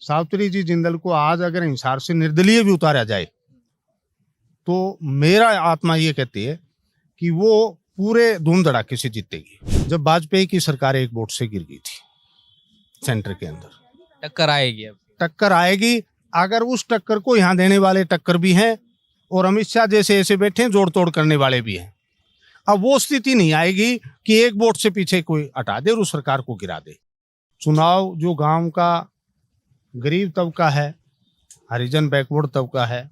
सावित्री जी जिंदल को आज अगर हिसार से निर्दलीय भी उतारा जाए तो मेरा आत्मा ये कहती है कि वो पूरे धूम धड़ाके से जीतेगी। जब वाजपेयी की सरकार एक वोट से गिर गई थी सेंटर के अंदर, टक्कर आएगी अब। टक्कर आएगी। अगर उस टक्कर को यहाँ देने वाले टक्कर भी हैं और अमित शाह जैसे ऐसे बैठे जोड़ तोड़ करने वाले भी हैं, अब वो स्थिति नहीं आएगी कि एक वोट से पीछे कोई हटा दे और उस सरकार को गिरा दे। चुनाव जो गांव का गरीब तबका है, हरिजन बैकवर्ड तबका है,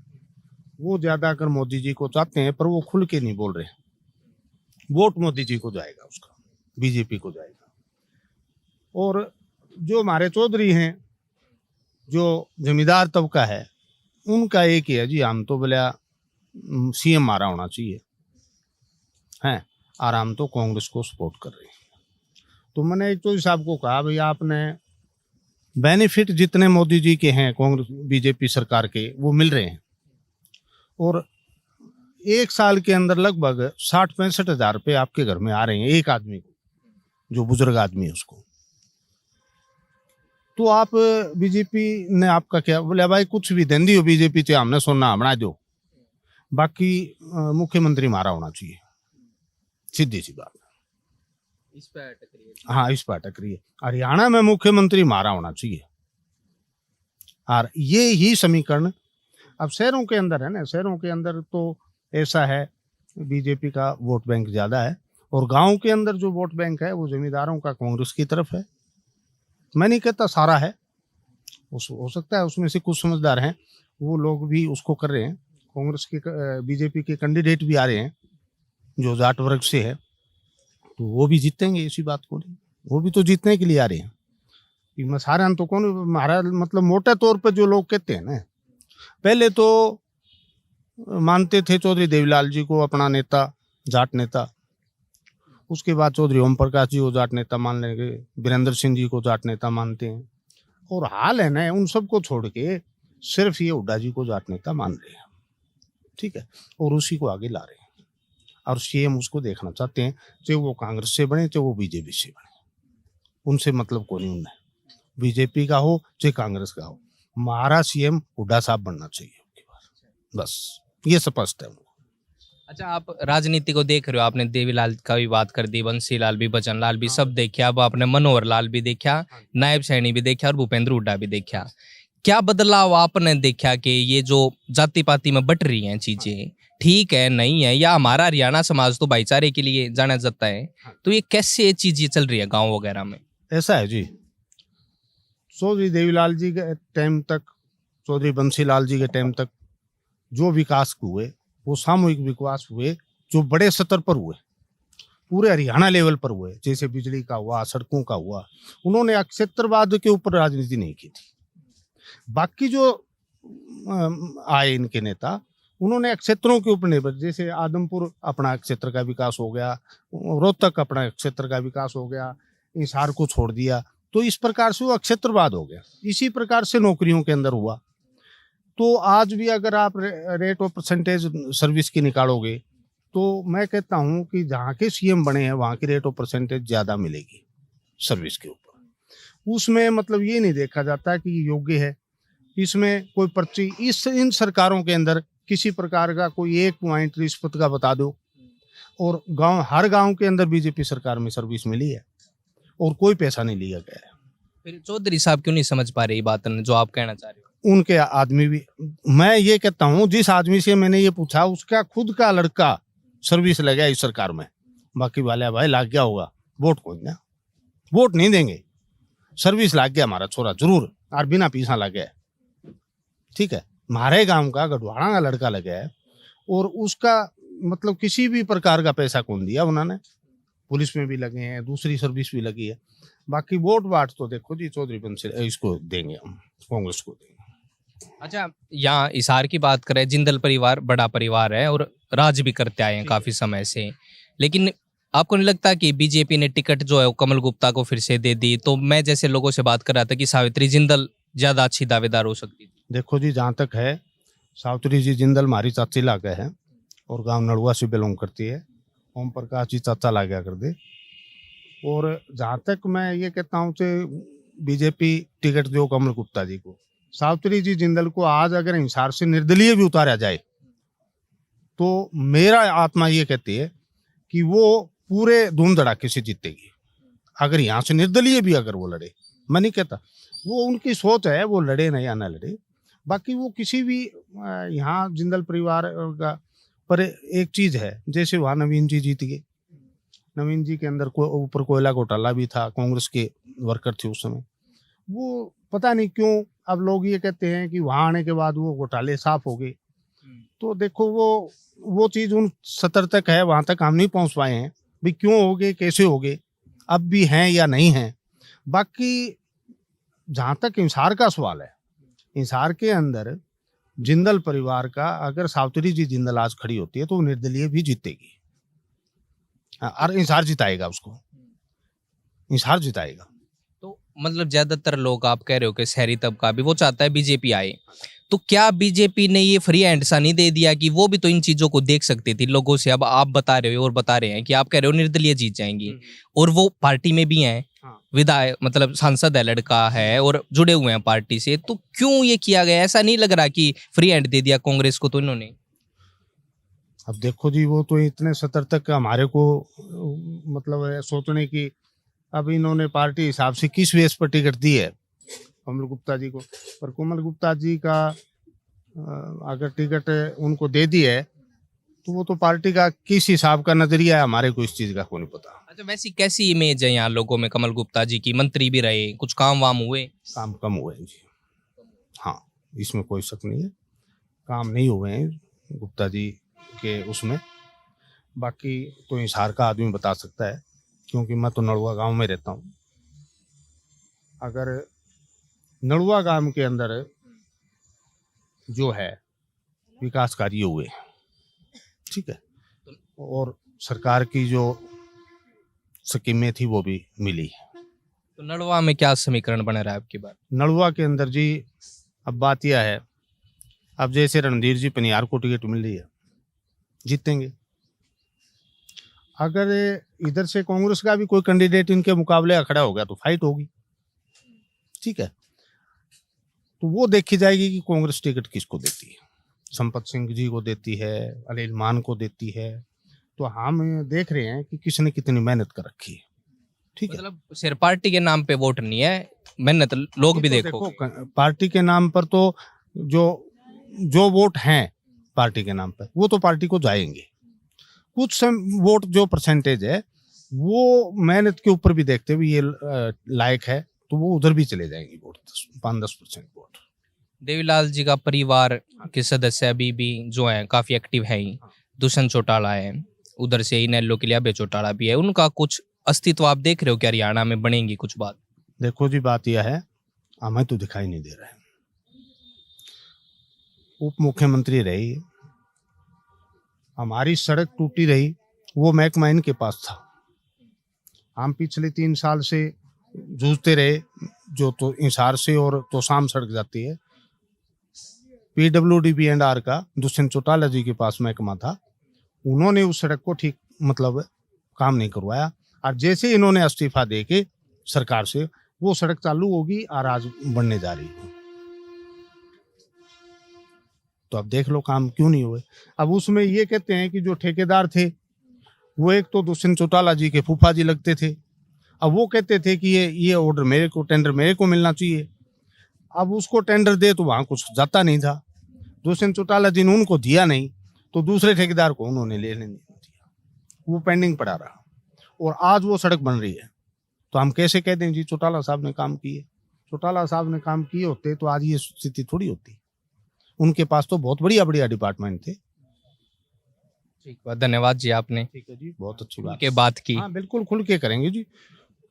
वो ज्यादातर मोदी जी को चाहते हैं, पर वो खुल के नहीं बोल रहे। वोट मोदी जी को जाएगा, उसका बीजेपी को जाएगा। और जो हमारे चौधरी हैं, जो जमींदार तबका है, उनका एक ही है जी, हम तो बोला सीएम हमारा होना चाहिए हैं, और हम तो कांग्रेस को सपोर्ट कर रहे हैं। तो मैंने एक चौधरी साहब को कहा, भाई आपने बेनिफिट जितने मोदी जी के हैं कांग्रेस बीजेपी सरकार के, वो मिल रहे हैं, और एक साल के अंदर लगभग 60-65 हज़ार रुपये आपके घर में आ रहे हैं एक आदमी को, जो बुजुर्ग आदमी है उसको। तो आप बीजेपी ने आपका क्या बोले, भाई कुछ भी दें दियो बीजेपी से, हमने सोना बना दो, बाकी मुख्यमंत्री हमारा होना चाहिए। सीधी सी बात। इस पे अटक रही है। हाँ, इस पर अटक रही है। हरियाणा में मुख्यमंत्री हमारा होना चाहिए। और ये ही समीकरण अब शहरों के अंदर है ना, शहरों के अंदर तो ऐसा है बीजेपी का वोट बैंक ज्यादा है, और गांव के अंदर जो वोट बैंक है वो जमींदारों का कांग्रेस की तरफ है। मैं नहीं कहता सारा है, हो सकता है उसमें से कुछ समझदार हैं, वो लोग भी उसको कर रहे हैं। कांग्रेस के बीजेपी के कैंडिडेट भी आ रहे हैं जो जाट वर्ग से है, तो वो भी जीतेंगे, इसी बात को नहीं, वो भी तो जीतने के लिए आ रहे हैं। मसारा तो कौन हमारा, मतलब मोटे तौर पर जो लोग कहते हैं ना, पहले तो मानते थे चौधरी देवीलाल जी को अपना नेता, जाट नेता, उसके बाद चौधरी ओम प्रकाश जी को जाट नेता मान लेंगे, वीरेंद्र सिंह जी को जाट नेता मानते हैं, और हाल है ना उन सबको छोड़ के सिर्फ ये हुड्डा जी को जाट नेता मान रहे हैं। ठीक है, और उसी को आगे ला रहे हैं, और सीएम उसको देखना चाहते हैं, चाहे वो कांग्रेस से बने चाहे वो बीजेपी से बने, उनसे मतलब को नहीं, उन्हें बीजेपी का हो चाहे कांग्रेस का हो, हमारा सीएम हुड्डा साहब बनना चाहिए, बस ये स्पष्ट है। अच्छा, आप राजनीति को देख रहे हो, आपने देवीलाल का भी बात कर दी, बंसीलाल भी, बचनलाल भी, सब देखा। अब आपने मनोहर लाल भी देखा, नायब सैनी भी देखा, और भूपेंद्र हुड्डा भी देखा। क्या बदलाव आपने देखा कि ये जो जाति पाति में बट रही हैं चीजें, ठीक है नहीं है, या हमारा हरियाणा समाज तो भाईचारे के लिए जाना जाता है, तो ये कैसे ये चीजें चल रही है गाँव वगैरह में? ऐसा है जी, चौधरी देवीलाल जी के टाइम तक, चौधरी बंसीलाल जी के टाइम तक जो विकास हुए वो सामूहिक विकास हुए, जो बड़े स्तर पर हुए, पूरे हरियाणा लेवल पर हुए, जैसे बिजली का हुआ, सड़कों का हुआ। उन्होंने क्षेत्रवाद के ऊपर राजनीति नहीं की थी। बाकी जो आए इनके नेता, उन्होंने क्षेत्रों के ऊपर निर्भर, जैसे आदमपुर अपना क्षेत्र का विकास हो गया, रोहतक अपना क्षेत्र का विकास हो गया, हिसार को छोड़ दिया, तो इस प्रकार से वो क्षेत्रवाद हो गया। इसी प्रकार से नौकरियों के अंदर हुआ। तो आज भी अगर आप रेट ऑफ परसेंटेज सर्विस की निकालोगे, तो मैं कहता हूं कि जहाँ के सीएम बने हैं वहाँ की रेट ऑफ परसेंटेज ज़्यादा मिलेगी सर्विस के ऊपर। उसमें मतलब ये नहीं देखा जाता कि योग्य है, इसमें कोई पर्ची, इन सरकारों के अंदर किसी प्रकार का कोई एक पॉइंट रिश्वत का बता दो, और हर गाँव के अंदर बीजेपी सरकार में सर्विस मिली है और कोई पैसा नहीं लिया गया है। फिर चौधरी साहब क्यों नहीं समझ पा रहे ये बात जो आप कहना चाह रहे हो? उनके आदमी भी, मैं ये कहता हूँ, जिस आदमी से मैंने ये पूछा उसका खुद का लड़का सर्विस लग गया इस सरकार में, बाकी वाले भाई लग गया होगा, वोट कोई ना, वोट नहीं देंगे, सर्विस लग गया हमारा छोरा जरूर, और बिना पीछा लग गया। ठीक है, हमारे गांव का गढ़वाड़ा का लड़का लग गया है, और उसका मतलब किसी भी प्रकार का पैसा कौन दिया उन्होंने, पुलिस में भी लगे हैं, दूसरी सर्विस भी लगी है। बाकी वोट वाट तो देखो जी, चौधरी बंसी इसको देंगे, हम कांग्रेस को देंगे। अच्छा, यहाँ हिसार की बात करें, जिंदल परिवार बड़ा परिवार है और राज भी करते आए हैं काफी समय से, लेकिन आपको नहीं लगता कि बीजेपी ने टिकट जो है वो कमल गुप्ता को फिर से दे दी? तो मैं जैसे लोगों से बात कर रहा था कि सावित्री जिंदल ज्यादा अच्छी दावेदार हो सकती थी। देखो जी, जहाँ तक है, सावित्री जी जिंदल हमारी चाची लागे है और गांव नड़ुआ से बिलोंग करती है, ओम प्रकाश जी चाचा ला गया कर दे। और जहाँ तक मैं ये कहता हूँ कि बीजेपी टिकट दो कमल गुप्ता जी को, सावित्री जी जिंदल को आज अगर हिसार से निर्दलीय भी उतारा जाए तो मेरा आत्मा ये कहती है कि वो पूरे धूम धड़ाके से जीतेगी। अगर यहाँ से निर्दलीय भी अगर वो लड़े, मैं नहीं कहता, वो उनकी सोच है, वो लड़े नहीं या ना लड़े, बाकी वो किसी भी यहाँ जिंदल परिवार का। पर एक चीज है, जैसे वहाँ नवीन जी जीत गए, नवीन जी के अंदर ऊपर कोयला घोटाला भी था, कांग्रेस के वर्कर थे उस समय, वो पता नहीं क्यों अब लोग ये कहते हैं कि वहां आने के बाद वो घोटाले साफ हो गए। तो देखो वो चीज उन सतर तक है, वहां तक हम नहीं पहुंच पाए हैं भी क्यों हो गए, कैसे हो गए, अब भी हैं या नहीं हैं। बाकी जहां तक हिसार का सवाल है, हिसार के अंदर जिंदल परिवार का अगर सावित्री जी जिंदल आज खड़ी होती है तो वो निर्दलीय भी जीतेगी। और हिसार जिताएगा, उसको हिसार जिताएगा। तो मतलब ज्यादातर लोग आप कह रहे हो कि शहरी तबका भी वो चाहता है बीजेपी आए, तो क्या बीजेपी ने ये फ्री हैंड सा नहीं दे दिया कि वो भी तो इन चीजों को देख सकती थी लोगों से? अब आप बता रहे हो और बता रहे हैं कि आप कह रहे हो निर्दलीय जीत जाएंगी और वो पार्टी में भी हैं, विधायक मतलब सांसद है, लड़का है और जुड़े हुए हैं पार्टी से, तो क्यों ये किया गया? ऐसा नहीं लग रहा कि फ्री हैंड दे दिया कांग्रेस को तो इन्होंने? अब देखो जी, वो तो इतने सतर तक हमारे को मतलब है सोचने की, अब इन्होंने पार्टी हिसाब से किस बेस पर टिकट दी है कमल गुप्ता जी को, पर कमल गुप्ता जी का अगर टिकट उनको दे दी है तो वो तो पार्टी का किस हिसाब का नजरिया है, हमारे को इस चीज का कोई नहीं पता। अच्छा, वैसी कैसी इमेज है यहाँ लोगों में कमल गुप्ता जी की? मंत्री भी रहे, कुछ काम वाम हुए? काम कम हुए हैं जी, हाँ, इसमें कोई शक नहीं है, काम नहीं हुए हैं गुप्ता जी के उसमें। बाकी तो हिसार का आदमी बता सकता है, क्योंकि मैं तो नड़ुआ गांव में रहता हूँ। अगर नड़ुआ गांव के अंदर जो है विकास कार्य हुए, ठीक है, और सरकार की जो स्कीमें थी वो भी मिली। तो नड़वा में क्या समीकरण बन रहा है आपकी बात? नड़ुआ के अंदर जी अब बात यह है, अब जैसे रणधीर जी पनियार को टिकट मिल रही है, जीतेंगे। अगर इधर से कांग्रेस का भी कोई कैंडिडेट इनके मुकाबले खड़ा हो गया तो फाइट होगी, ठीक है, तो वो देखी जाएगी कि कांग्रेस टिकट किसको देती है, संपत सिंह जी को देती है, अनिल मान को देती है। तो हम देख रहे हैं कि किसने कितनी मेहनत कर रखी है, ठीक है। मतलब सिर्फ पार्टी के नाम पे वोट नहीं है, मेहनत लोग भी तो देखो। पार्टी के नाम पर तो जो वोट हैं पार्टी के नाम पर वो तो पार्टी को जाएंगे, कुछ वोट जो परसेंटेज है वो मेहनत के ऊपर भी देखते हुए ये लायक है तो वो उधर भी चले जाएंगे वोट, 5-10% वोट। देवीलाल जी का परिवार के सदस्य अभी भी जो है काफी एक्टिव है ही, दुष्यंत चौटाला है, उधर से इनेलो के लिए अभय चौटाला भी है, उनका कुछ अस्तित्व आप देख रहे हो क्या हरियाणा में बनेंगी कुछ बात? देखो जी, बात यह है, हमें तो दिखाई नहीं दे रहा है। उप मुख्यमंत्री रही, हमारी सड़क टूटी रही, वो महकमा इनके पास था। हम पिछले 3 साल से जूझते रहे, जो तो हिसार से और तो शाम सड़क जाती है, PWD&R का दुष्यंत चौटाला जी के पास महकमा था, उन्होंने उस सड़क को ठीक मतलब काम नहीं करवाया, और जैसे इन्होंने इस्तीफा दे के सरकार से वो सड़क चालू होगी और आज बनने जा रही है। तो अब देख लो काम क्यों नहीं हुए। अब उसमें ये कहते हैं कि जो ठेकेदार थे वो एक तो दुष्यंत चौटाला जी के फूफा जी लगते थे, अब वो कहते थे कि ये ऑर्डर मेरे को, टेंडर मेरे को मिलना चाहिए। अब उसको टेंडर दे तो वहाँ कुछ जाता नहीं था, दुष्यंत चौटाला जी ने उनको दिया नहीं तो दूसरे ठेकेदार को उन्होंने लेने नहीं दिया, वो पेंडिंग पड़ा रहा और आज वो सड़क बन रही है। तो हम कैसे कह दें जी चौटाला साहब ने काम किए? चौटाला साहब ने काम किए होते तो आज ये स्थिति थोड़ी होती। उनके पास तो बहुत बढ़िया डिपार्टमेंट थे। ठीक है, धन्यवाद जी, आपने ठीक है जी, बहुत अच्छी बात के बात की। हाँ, बिल्कुल खुल के करेंगे जी,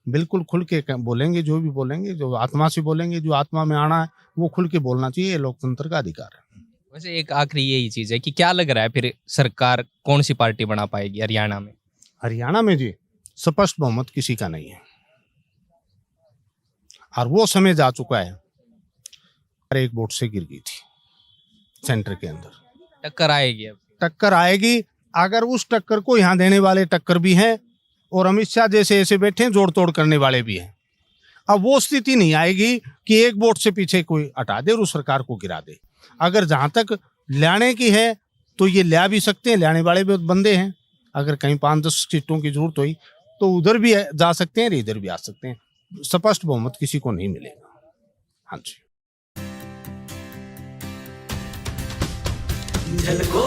बिल्कुल खुल के बोलेंगे, जो भी बोलेंगे, जो आत्मा से बोलेंगे, जो आत्मा में आना है वो खुल के बोलना चाहिए, ये लोकतंत्र का अधिकार है। वैसे एक आखिरी यही चीज है कि क्या लग रहा है फिर सरकार कौन सी पार्टी बना पाएगी हरियाणा में? हरियाणा में जी स्पष्ट बहुमत किसी का नहीं है और वो समय जा चुका है, एक वोट से गिर गई थी सेंटर के अंदर। टक्कर आएगी, अब टक्कर आएगी, अगर उस टक्कर को यहाँ देने वाले टक्कर भी हैं और अमित शाह जैसे ऐसे बैठे जोड़ तोड़ करने वाले भी हैं। अब वो स्थिति नहीं आएगी कि एक वोट से पीछे कोई हटा दे और उस सरकार को गिरा दे। अगर जहां तक लाने की है तो ये ला भी सकते हैं, लाने वाले भी बंदे हैं। अगर कहीं 5-10 सीटों की जरूरत हुई तो उधर भी जा सकते हैं, इधर भी आ सकते हैं। स्पष्ट बहुमत किसी को नहीं मिलेगा। हाँ जी। झलको